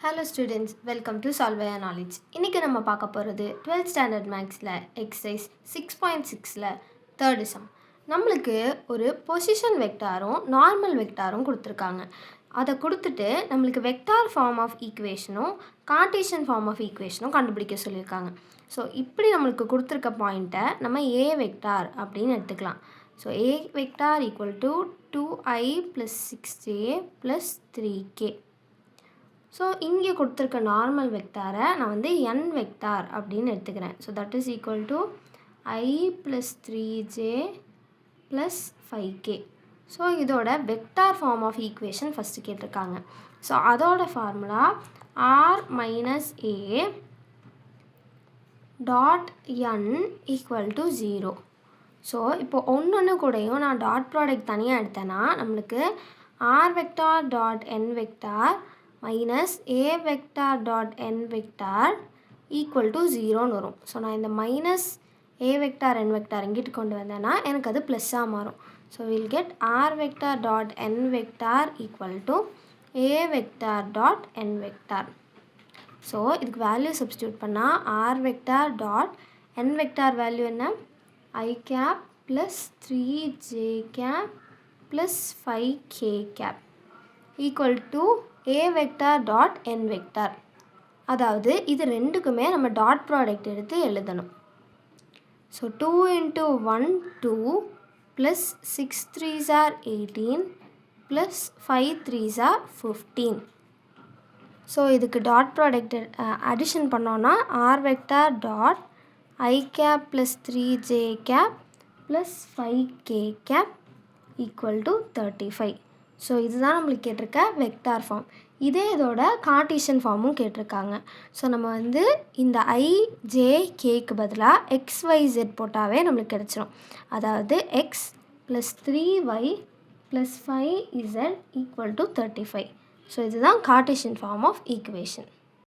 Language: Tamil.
Hello students, welcome to Solve Your Knowledge. இன்னைக்கு நம்ம பார்க்க போகிறது 12th ஸ்டாண்டர்ட் மேக்ஸில் எக்ஸசைஸ் 6.6ல் தேர்டு சம். நம்மளுக்கு ஒரு பொசிஷன் வெக்டாரும் நார்மல் வெக்டாரும் கொடுத்துருக்காங்க. அதை கொடுத்துட்டு நம்மளுக்கு வெக்டார் ஃபார்ம் ஆஃப் ஈக்குவேஷனும் கார்ட்டீசியன் ஃபார்ம் ஆஃப் ஈக்குவேஷனும் கண்டுபிடிக்க சொல்லியிருக்காங்க. ஸோ இப்படி நம்மளுக்கு கொடுத்துருக்க பாயிண்ட்டை நம்ம ஏ வெக்டார் அப்படின்னு எடுத்துக்கலாம். So A vector equal to 2i + 6j + 3k. So இங்கே கொடுத்துருக்க நார்மல் வெக்டாரை நான் வந்து n வெக்டார் அப்படின்னு எடுத்துக்கிறேன். So that is equal to i + 3j + 5k. So இதோட vector form of equation first கேட்டிருக்காங்க. ஸோ அதோட formula r - a dot n equal to 0. So இப்போ ஒன்று கூடயும் நான் டாட் ப்ராடக்ட் தனியாக எடுத்தேன்னா நம்மளுக்கு r vector dot n vector minus a vector dot n vector equal to 0ன்னு வரும். ஸோ நான் இந்த minus a vector n vector இங்கிட்டு கொண்டு வந்தேன்னா எனக்கு அது ப்ளஸ்ஸாக மாறும். So will get r vector dot n vector equal to a vector dot n vector. So இதுக்கு வேல்யூ சப்ஸ்டியூட் பண்ணால் r vector dot n vector value என்ன, i cap + 3j cap + 5k cap equal to a vector dot n vector. அதாவது இது ரெண்டுக்குமே நம்ம டாட் ப்ராடக்ட் எடுத்து எழுதணும். So 2 × 1 2 + 6 3s are 18 + 5 3s are 15. So இதுக்கு டாட் ப்ராடக்ட் அடிஷன் பண்ணோன்னா r vector dot i cap + 3j cap + 5k cap equal to 35. So இதுதான் நம்மளுக்கு கேட்டிருக்க வெக்டார் ஃபார்ம். இதே இதோட கார்ட்டீசியன் ஃபார்மும் கேட்டிருக்காங்க. ஸோ நம்ம வந்து இந்த ஐஜேகேக்கு பதிலாக XYZ போட்டாவே நம்மளுக்கு கிடச்சிரும். அதாவது x + 3y + 5z = 35. ஸோ இதுதான் கார்ட்டீசியன் ஃபார்ம் ஆஃப் ஈக்குவேஷன்.